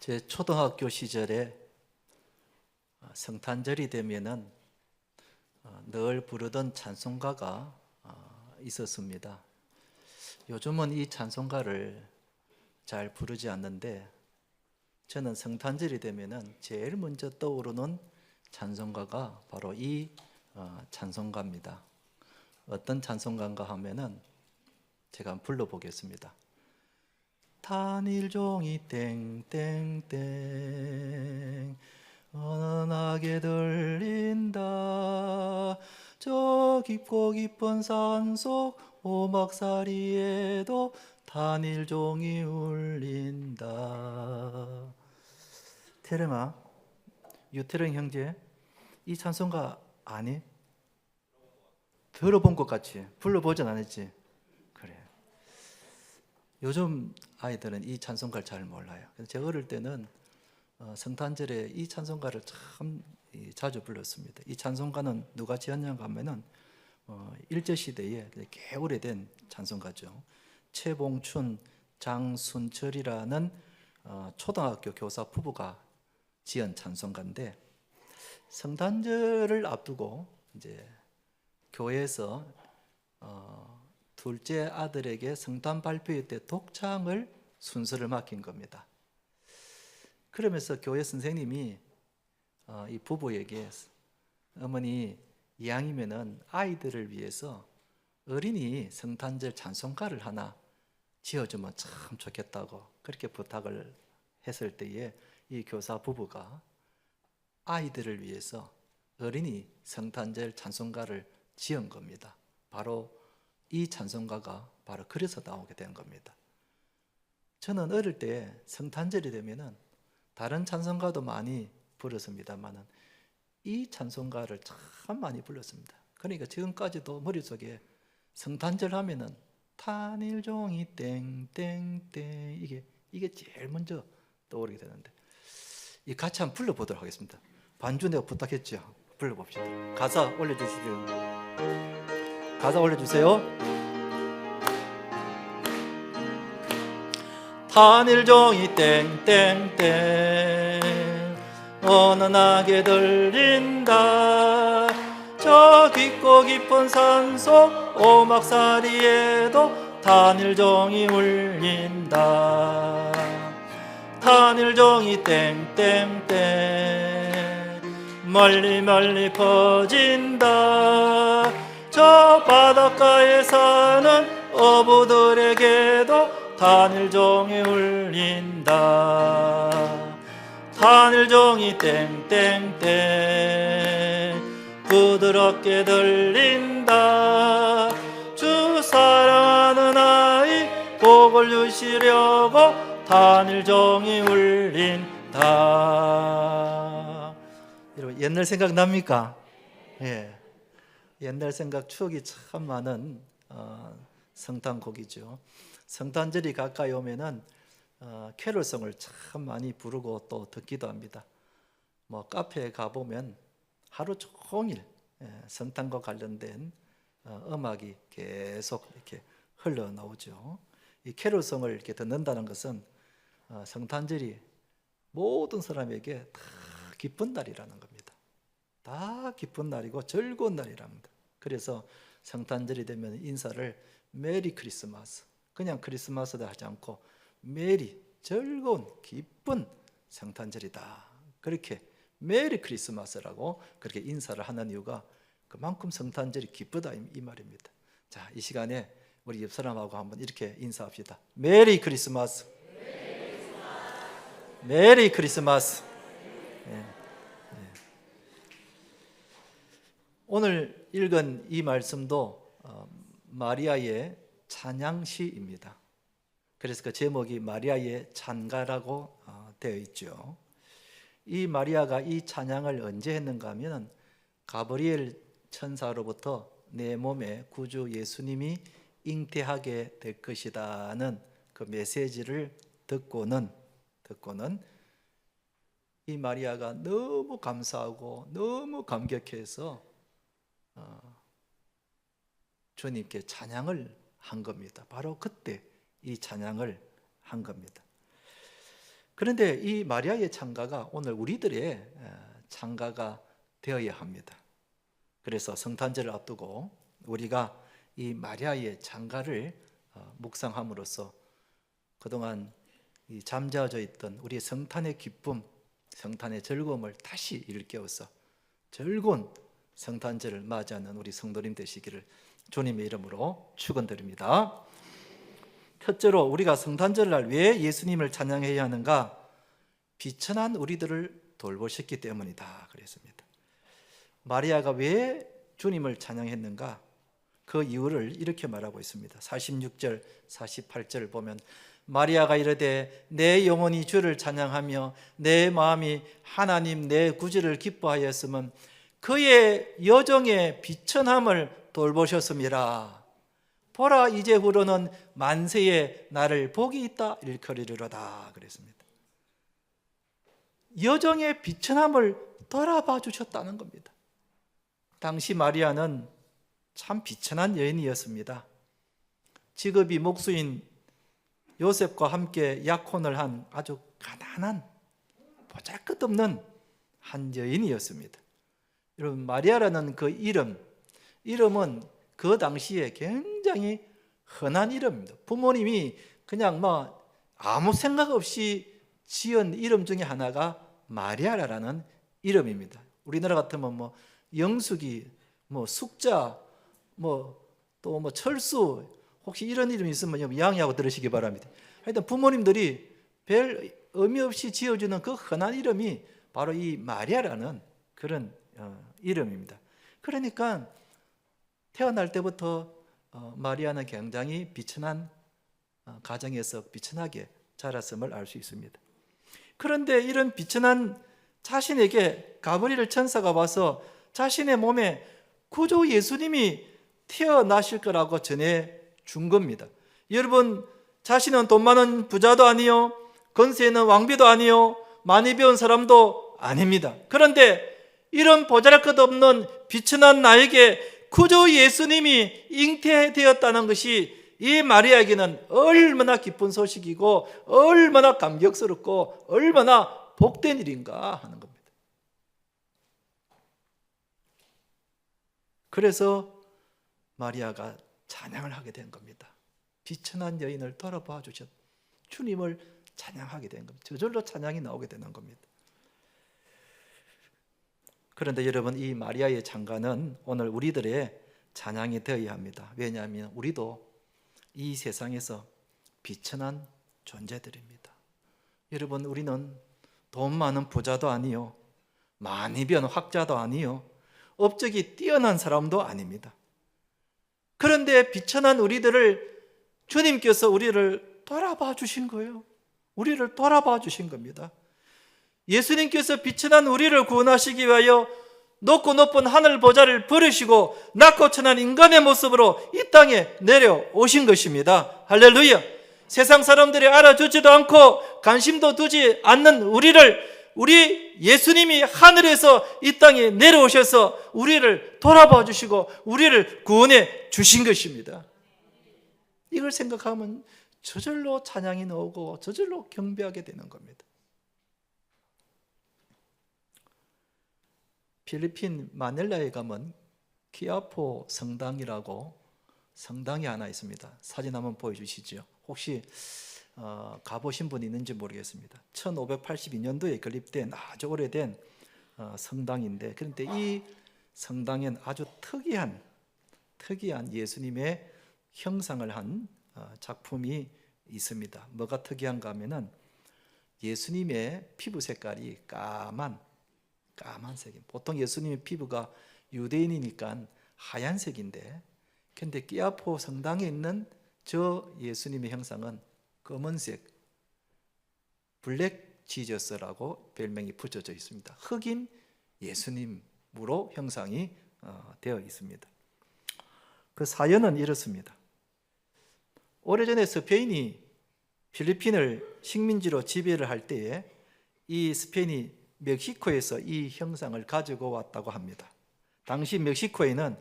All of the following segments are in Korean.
제 초등학교 시절에 성탄절이 되면은 늘 부르던 찬송가가 있었습니다. 요즘은 이 찬송가를 잘 부르지 않는데 저는 성탄절이 되면은 제일 먼저 떠오르는 찬송가가 바로 이 찬송가입니다. 어떤 찬송가인가 하면은 제가 한번 불러보겠습니다. 단일종이 땡땡땡 은하게 들린다. 저 깊고 깊은 산속 오막사리에도 단일종이 울린다. 태령아, 유태령 형제, 이 찬송가 아니? 들어본 것 같지? 불러보진 않았지? 그래. 요즘 아이들은 이 찬송가를 잘 몰라요. 그래서 제가 어릴 때는 성탄절에 이 찬송가를 참 자주 불렀습니다. 이 찬송가는 누가 지었냐고 하면은 일제시대에 꽤 오래된 찬송가죠. 최봉춘, 장순철이라는 초등학교 교사 부부가 지은 찬송가인데, 성탄절을 앞두고 이제 교회에서 둘째 아들에게 성탄 발표회 때 독창을 순서를 맡긴 겁니다. 그러면서 교회 선생님이 이 부부에게 어머니 이왕이면은 아이들을 위해서 어린이 성탄절 찬송가를 하나 지어주면 참 좋겠다고 그렇게 부탁을 했을 때에 이 교사 부부가 아이들을 위해서 어린이 성탄절 찬송가를 지은 겁니다. 바로 이 찬송가가 바로 그래서 나오게 된 겁니다. 저는 어릴 때 성탄절이 되면은 다른 찬송가도 많이 불렀습니다만은 이 찬송가를 참 많이 불렀습니다. 그러니까 지금까지도 머릿속에 성탄절 하면은 탄일종이 땡땡땡 이게 제일 먼저 떠오르게 되는데, 이 같이 한번 불러보도록 하겠습니다. 반주 내가 부탁했죠. 불러봅시다. 가사 올려주시죠. 가사 올려주세요. 단일종이 땡땡땡 은은하게 들린다. 저 깊고 깊은 산속 오막사리에도 단일종이 울린다. 단일종이 땡땡땡 멀리 멀리 퍼진다. 저 바닷가에 사는 어부들에게도 단일종이 울린다. 단일종이 땡땡땡 부드럽게 들린다. 주 사랑하는 아이 복을 주시려고 단일종이 울린다. 여러분 옛날 생각 납니까? 예. 옛날 생각 추억이 참 많은 성탄곡이죠. 성탄절이 가까이 오면은 캐롤송을 참 많이 부르고 또 듣기도 합니다. 뭐 카페에 가보면 하루 종일 성탄과 관련된 음악이 계속 이렇게 흘러나오죠. 이 캐롤송을 이렇게 듣는다는 것은 성탄절이 모든 사람에게 다 기쁜 날이라는 겁니다. 다 기쁜 날이고 즐거운 날이랍니다. 그래서 성탄절이 되면 인사를 메리 크리스마스, 그냥 크리스마스다 하지 않고 메리, 즐거운 기쁜 성탄절이다, 그렇게 메리 크리스마스라고 그렇게 인사를 하는 이유가 그만큼 성탄절이 기쁘다 이 말입니다. 자, 이 시간에 우리 옆 사람하고 한번 이렇게 인사합시다. 메리 크리스마스. 메리 크리스마스. 네. 오늘 읽은 이 말씀도 마리아의 찬양시입니다. 그래서 그 제목이 마리아의 찬가라고 되어 있죠. 이 마리아가 이 찬양을 언제 했는가 하면 가브리엘 천사로부터 내 몸에 구주 예수님이 잉태하게 될 것이다는 그 메시지를 듣고는 이 마리아가 너무 감사하고 너무 감격해서 주님께 찬양을 한 겁니다. 바로 그때 이 찬양을 한 겁니다. 그런데 이 마리아의 창가가 오늘 우리들의 창가가 되어야 합니다. 그래서 성탄절을 앞두고 우리가 이 마리아의 창가를 묵상함으로써 그동안 이 잠자져 있던 우리의 성탄의 기쁨, 성탄의 즐거움을 다시 일깨워서 즐거운 성탄절을 맞이하는 우리 성도님 되시기를 주님의 이름으로 축원드립니다. 첫째로 우리가 성탄절 날 왜 예수님을 찬양해야 하는가? 비천한 우리들을 돌보셨기 때문이다 그랬습니다. 마리아가 왜 주님을 찬양했는가? 그 이유를 이렇게 말하고 있습니다. 46절, 48절을 보면 마리아가 이르되 내 영혼이 주를 찬양하며 내 마음이 하나님 내 구주를 기뻐하였으면 그의 여정의 비천함을 돌보셨음이라. 보라 이제후로는 만세에 나를 복이 있다 일컬이리로다 그랬습니다. 여정의 비천함을 돌아봐 주셨다는 겁니다. 당시 마리아는 참 비천한 여인이었습니다. 직업이 목수인 요셉과 함께 약혼을 한 아주 가난한 보잘것없는 한 여인이었습니다. 여러분, 마리아라는 그 이름은 그 당시에 굉장히 흔한 이름입니다. 부모님이 그냥 아무 생각 없이 지은 이름 중에 하나가 마리아라는 이름입니다. 우리나라 같으면 영숙이, 숙자, 또 철수, 혹시 이런 이름이 있으면 양해하고 들으시기 바랍니다. 하여튼 부모님들이 별 의미 없이 지어주는 그 흔한 이름이 바로 이 마리아라는 그런 이름입니다. 그러니까 태어날 때부터 마리아는 굉장히 비천한 가정에서 비천하게 자랐음을 알 수 있습니다. 그런데 이런 비천한 자신에게 가브리엘 천사가 와서 자신의 몸에 구주 예수님이 태어나실 거라고 전해 준 겁니다. 여러분, 자신은 돈 많은 부자도 아니요, 건세 있는 왕비도 아니요, 많이 배운 사람도 아닙니다. 그런데 이런 보잘것없는 비천한 나에게 구주 예수님이 잉태되었다는 것이 이 마리아에게는 얼마나 기쁜 소식이고 얼마나 감격스럽고 얼마나 복된 일인가 하는 겁니다. 그래서 마리아가 찬양을 하게 된 겁니다. 비천한 여인을 돌아봐 주셨 주님을 찬양하게 된 겁니다. 저절로 찬양이 나오게 되는 겁니다. 그런데 여러분, 이 마리아의 찬가는 오늘 우리들의 찬양이 되어야 합니다. 왜냐하면 우리도 이 세상에서 비천한 존재들입니다. 여러분, 우리는 돈 많은 부자도 아니요, 많이 배운 학자도 아니요, 업적이 뛰어난 사람도 아닙니다. 그런데 비천한 우리들을 주님께서 우리를 돌아봐 주신 거예요. 우리를 돌아봐 주신 겁니다. 예수님께서 비천한 우리를 구원하시기 위하여 높고 높은 하늘 보좌를 버리시고 낮고 천한 인간의 모습으로 이 땅에 내려오신 것입니다. 할렐루야. 세상 사람들이 알아주지도 않고 관심도 두지 않는 우리 예수님이 하늘에서 이 땅에 내려오셔서 우리를 돌아봐 주시고 우리를 구원해 주신 것입니다. 이걸 생각하면 저절로 찬양이 나오고 저절로 경배하게 되는 겁니다. 필리핀 마닐라에 가면 키아포 성당이라고 성당이 하나 있습니다. 사진 한번 보여주시죠. 혹시 가보신 분 있는지 모르겠습니다. 1582년도에 건립된 아주 오래된 성당인데, 그런데 이 성당엔 아주 특이한 예수님의 형상을 한 작품이 있습니다. 뭐가 특이한가 하면은 예수님의 피부 색깔이 까만색이, 보통 예수님의 피부가 유대인이니까 하얀색인데, 근데 끼아포 성당에 있는 저 예수님의 형상은 검은색, 블랙 지저스라고 별명이 붙여져 있습니다. 흑인 예수님으로 형상이 되어 있습니다. 그 사연은 이렇습니다. 오래전에 스페인이 필리핀을 식민지로 지배를 할 때에 이 스페인이 멕시코에서 이 형상을 가지고 왔다고 합니다. 당시 멕시코에는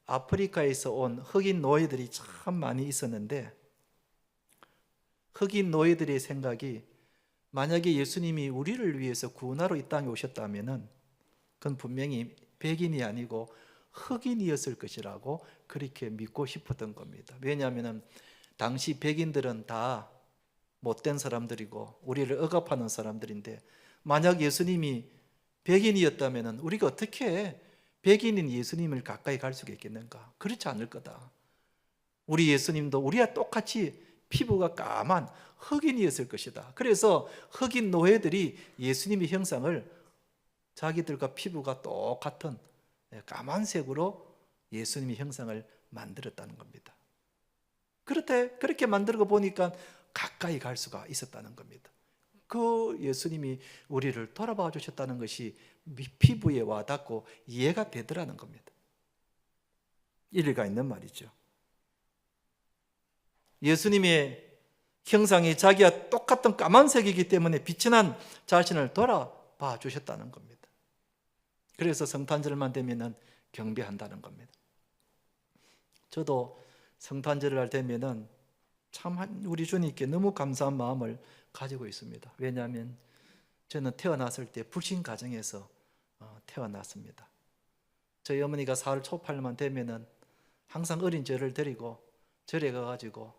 아프리카에서 온 흑인 노예들이 참 많이 있었는데, 흑인 노예들의 생각이 만약에 예수님이 우리를 위해서 구원하러 이 땅에 오셨다면은 그건 분명히 백인이 아니고 흑인이었을 것이라고 그렇게 믿고 싶었던 겁니다. 왜냐하면 당시 백인들은 다 못된 사람들이고 우리를 억압하는 사람들인데, 만약 예수님이 백인이었다면 우리가 어떻게 백인인 예수님을 가까이 갈 수가 있겠는가? 그렇지 않을 거다. 우리 예수님도 우리와 똑같이 피부가 까만 흑인이었을 것이다. 그래서 흑인 노예들이 예수님의 형상을 자기들과 피부가 똑같은 까만색으로 예수님의 형상을 만들었다는 겁니다. 그렇게 만들고 보니까 가까이 갈 수가 있었다는 겁니다. 그 예수님이 우리를 돌아봐 주셨다는 것이 피부에 와닿고 이해가 되더라는 겁니다. 일리가 있는 말이죠. 예수님의 형상이 자기와 똑같은 까만색이기 때문에 빛이 난 자신을 돌아봐 주셨다는 겁니다. 그래서 성탄절만 되면 경배한다는 겁니다. 저도 성탄절을 할 때면 참 우리 주님께 너무 감사한 마음을 가지고 있습니다. 왜냐하면 저는 태어났을 때 불신 가정에서 태어났습니다. 저희 어머니가 사흘 초팔만 되면은 항상 어린 저를 데리고 절에 가가지고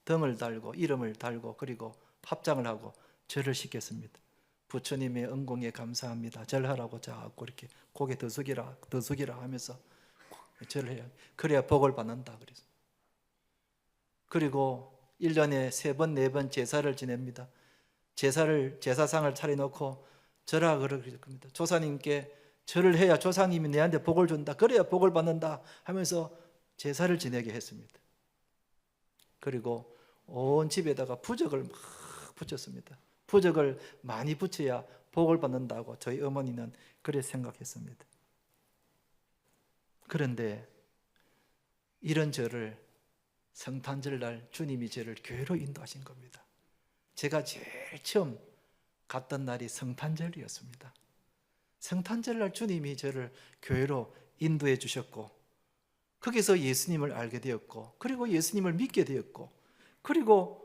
등을 달고 이름을 달고 그리고 합장을 하고 절을 시켰습니다. 부처님의恩공에 감사합니다. 절하라고 자꾸 이렇게 고개 더 숙이라 하면서 절을 해야, 그래야 복을 받는다 그래서. 그리고 1년에 3번, 4번 제사를 지냅니다. 제사상을 차려놓고 절하 그럴 겁니다. 조사님께 절을 해야 조상님이 내한테 복을 준다. 그래야 복을 받는다 하면서 제사를 지내게 했습니다. 그리고 온 집에다가 부적을 막 붙였습니다. 부적을 많이 붙여야 복을 받는다고 저희 어머니는 그래 생각했습니다. 그런데 이런 절을 성탄절 날 주님이 저를 교회로 인도하신 겁니다. 제가 제일 처음 갔던 날이 성탄절이었습니다. 성탄절 날 주님이 저를 교회로 인도해 주셨고, 거기서 예수님을 알게 되었고, 그리고 예수님을 믿게 되었고, 그리고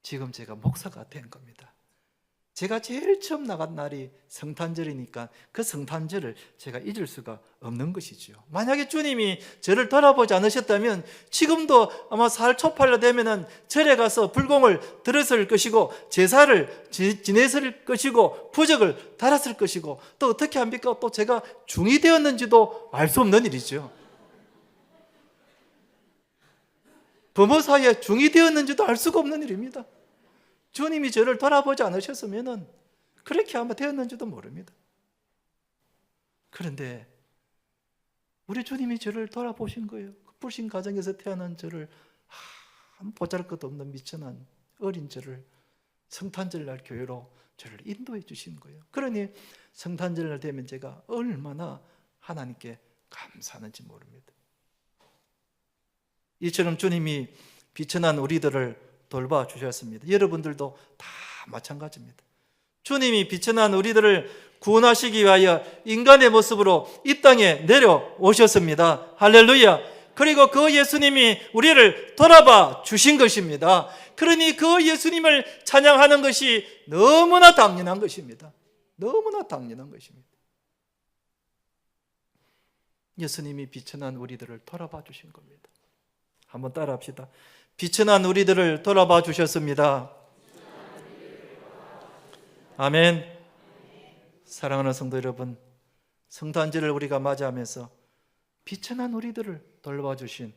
지금 제가 목사가 된 겁니다. 제가 제일 처음 나간 날이 성탄절이니까 그 성탄절을 제가 잊을 수가 없는 것이죠. 만약에 주님이 저를 돌아보지 않으셨다면 지금도 아마 살 초팔로 되면은 절에 가서 불공을 들었을 것이고 제사를 지냈을 것이고 부적을 달았을 것이고, 또 어떻게 합니까? 또 제가 중이 되었는지도 알 수 없는 일이죠. 부모 사이에 중이 되었는지도 알 수가 없는 일입니다. 주님이 저를 돌아보지 않으셨으면 그렇게 아마 되었는지도 모릅니다. 그런데 우리 주님이 저를 돌아보신 거예요. 불신 가정에서 태어난 저를, 보잘것없는 미천한 어린 저를 성탄절 날 교회로 저를 인도해 주신 거예요. 그러니 성탄절 날 되면 제가 얼마나 하나님께 감사하는지 모릅니다. 이처럼 주님이 비천한 우리들을 돌봐 주셨습니다. 여러분들도 다 마찬가지입니다. 주님이 비천한 우리들을 구원하시기 위하여 인간의 모습으로 이 땅에 내려오셨습니다. 할렐루야. 그리고 그 예수님이 우리를 돌아봐 주신 것입니다. 그러니 그 예수님을 찬양하는 것이 너무나 당연한 것입니다. 너무나 당연한 것입니다. 예수님이 비천한 우리들을 돌아봐 주신 겁니다. 한번 따라 합시다. 비천한 우리들을 돌아봐 주셨습니다. 아멘. 사랑하는 성도 여러분, 성탄절을 우리가 맞이하면서 비천한 우리들을 돌봐 주신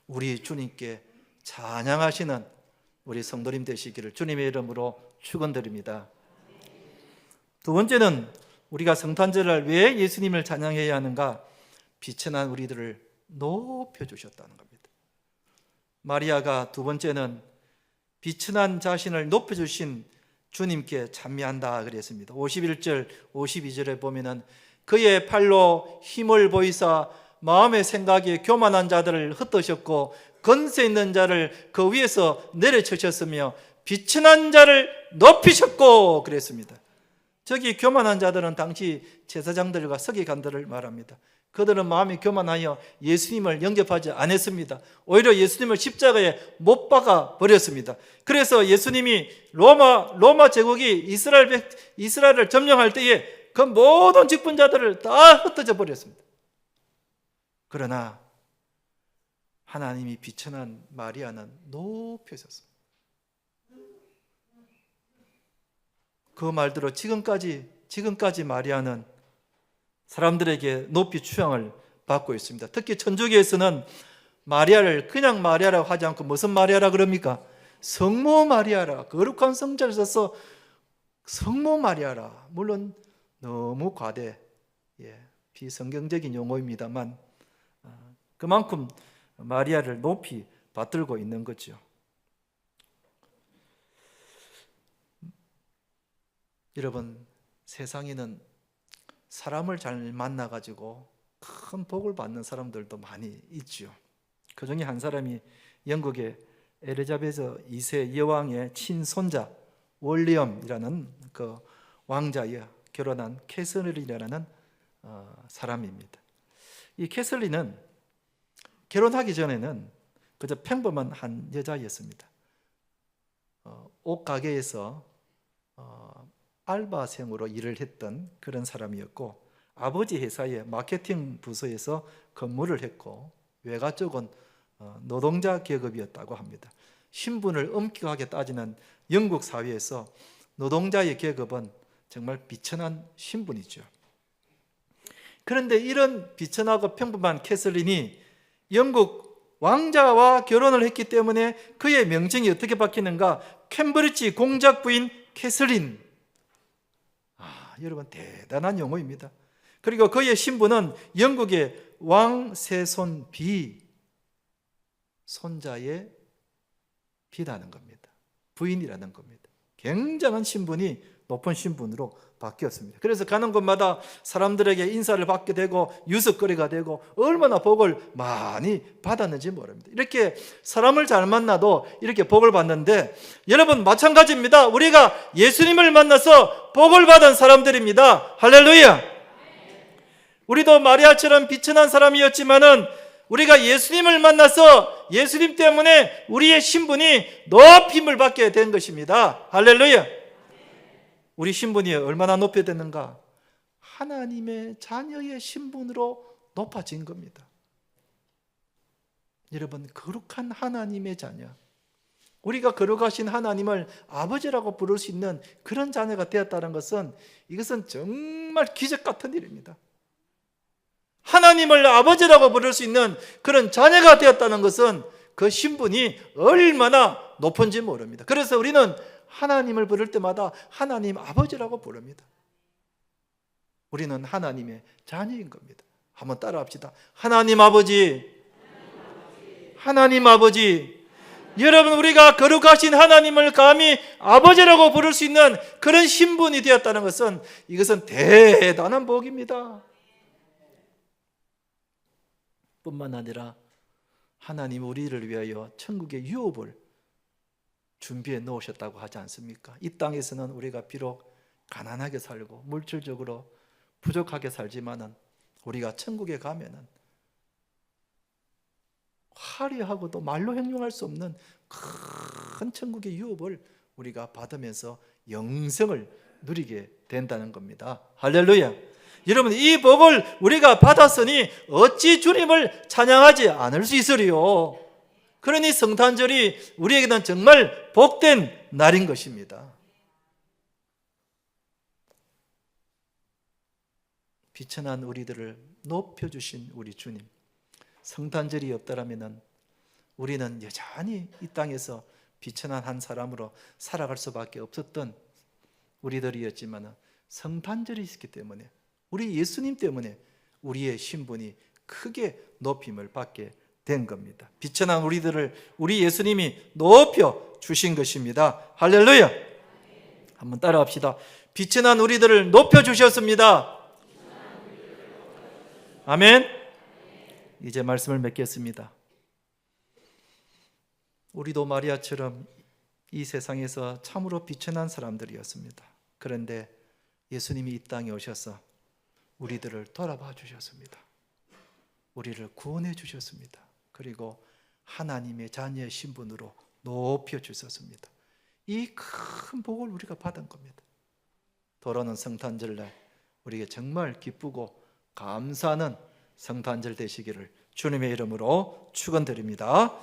우리 주님께 찬양하시는 우리 성도님 되시기를 주님의 이름으로 축원드립니다. 두 번째는 우리가 성탄절을 왜 예수님을 찬양해야 하는가? 비천한 우리들을 높여주셨다는 겁니다. 마리아가 두 번째는 비천한 자신을 높여주신 주님께 찬미한다 그랬습니다. 51절, 52절에 보면은 그의 팔로 힘을 보이사 마음의 생각이 교만한 자들을 흩으셨고 건세 있는 자를 그 위에서 내려치셨으며 비천한 자를 높이셨고 그랬습니다. 저기 교만한 자들은 당시 제사장들과 서기관들을 말합니다. 그들은 마음이 교만하여 예수님을 영접하지 않았습니다. 오히려 예수님을 십자가에 못 박아 버렸습니다. 그래서 예수님이 로마 제국이 이스라엘을 점령할 때에 그 모든 직분자들을 다 흩어져 버렸습니다. 그러나 하나님이 비천한 마리아는 높여졌습니다. 그 말대로 지금까지 마리아는 사람들에게 높이 추앙을 받고 있습니다. 특히 천주교에서는 마리아를 그냥 마리아라고 하지 않고 무슨 마리아라 그럽니까? 성모 마리아라, 거룩한 성자를 써서 성모 마리아라. 물론 너무 비성경적인 용어입니다만 그만큼 마리아를 높이 받들고 있는 거죠. 여러분, 세상에는 사람을 잘 만나가지고 큰 복을 받는 사람들도 많이 있죠. 그 중에 한 사람이 영국의 엘리자베스 2세 여왕의 친손자 윌리엄이라는 그 왕자와 결혼한 캐서린이라는 사람입니다. 이 캐서린은 결혼하기 전에는 그저 평범한 한 여자였습니다. 옷 가게에서 알바생으로 일을 했던 그런 사람이었고, 아버지 회사의 마케팅 부서에서 근무를 했고, 외가 쪽은 노동자 계급이었다고 합니다. 신분을 엄격하게 따지는 영국 사회에서 노동자의 계급은 정말 비천한 신분이죠. 그런데 이런 비천하고 평범한 캐서린이 영국 왕자와 결혼을 했기 때문에 그의 명칭이 어떻게 바뀌는가? 캠브리지 공작 부인 캐서린. 여러분, 대단한 용어입니다. 그리고 그의 신분은 영국의 왕세손 손자의 비라는 겁니다. 부인이라는 겁니다. 굉장한 신분이 높은 신분으로 바뀌었습니다. 그래서 가는 곳마다 사람들에게 인사를 받게 되고 유석거리가 되고 얼마나 복을 많이 받았는지 모릅니다. 이렇게 사람을 잘 만나도 이렇게 복을 받는데, 여러분 마찬가지입니다. 우리가 예수님을 만나서 복을 받은 사람들입니다. 할렐루야. 우리도 마리아처럼 비천한 사람이었지만은 우리가 예수님을 만나서 예수님 때문에 우리의 신분이 높임을 받게 된 것입니다. 할렐루야. 우리 신분이 얼마나 높여졌는가? 하나님의 자녀의 신분으로 높아진 겁니다. 여러분, 거룩한 하나님의 자녀, 우리가 거룩하신 하나님을 아버지라고 부를 수 있는 그런 자녀가 되었다는 것은, 이것은 정말 기적 같은 일입니다. 하나님을 아버지라고 부를 수 있는 그런 자녀가 되었다는 것은 그 신분이 얼마나 높은지 모릅니다. 그래서 우리는 하나님을 부를 때마다 하나님 아버지라고 부릅니다. 우리는 하나님의 자녀인 겁니다. 한번 따라 합시다. 하나님 아버지, 하나님 아버지. 여러분, 우리가 거룩하신 하나님을 감히 아버지라고 부를 수 있는 그런 신분이 되었다는 것은, 이것은 대단한 복입니다. 뿐만 아니라 하나님 우리를 위하여 천국의 유업을 준비해 놓으셨다고 하지 않습니까? 이 땅에서는 우리가 비록 가난하게 살고 물질적으로 부족하게 살지만은 우리가 천국에 가면은 화려하고도 말로 형용할 수 없는 큰 천국의 유업을 우리가 받으면서 영생을 누리게 된다는 겁니다. 할렐루야. 여러분, 이 복을 우리가 받았으니 어찌 주님을 찬양하지 않을 수 있으리요? 그러니 성탄절이 우리에게는 정말 복된 날인 것입니다. 비천한 우리들을 높여주신 우리 주님, 성탄절이 없더라면 우리는 여전히 이 땅에서 비천한 한 사람으로 살아갈 수밖에 없었던 우리들이었지만, 성탄절이 있기 때문에, 우리 예수님 때문에 우리의 신분이 크게 높임을 받게 된 겁니다. 비천한 우리들을 우리 예수님이 높여 주신 것입니다. 할렐루야. 한번 따라합시다. 비천한 우리들을 높여 주셨습니다. 아멘. 이제 말씀을 맺겠습니다. 우리도 마리아처럼 이 세상에서 참으로 비천한 사람들이었습니다. 그런데 예수님이 이 땅에 오셔서 우리들을 돌아봐 주셨습니다. 우리를 구원해 주셨습니다. 그리고 하나님의 자녀의 신분으로 높여 주셨습니다. 이 큰 복을 우리가 받은 겁니다. 돌아오는 성탄절날 우리에게 정말 기쁘고 감사하는 성탄절 되시기를 주님의 이름으로 축원드립니다.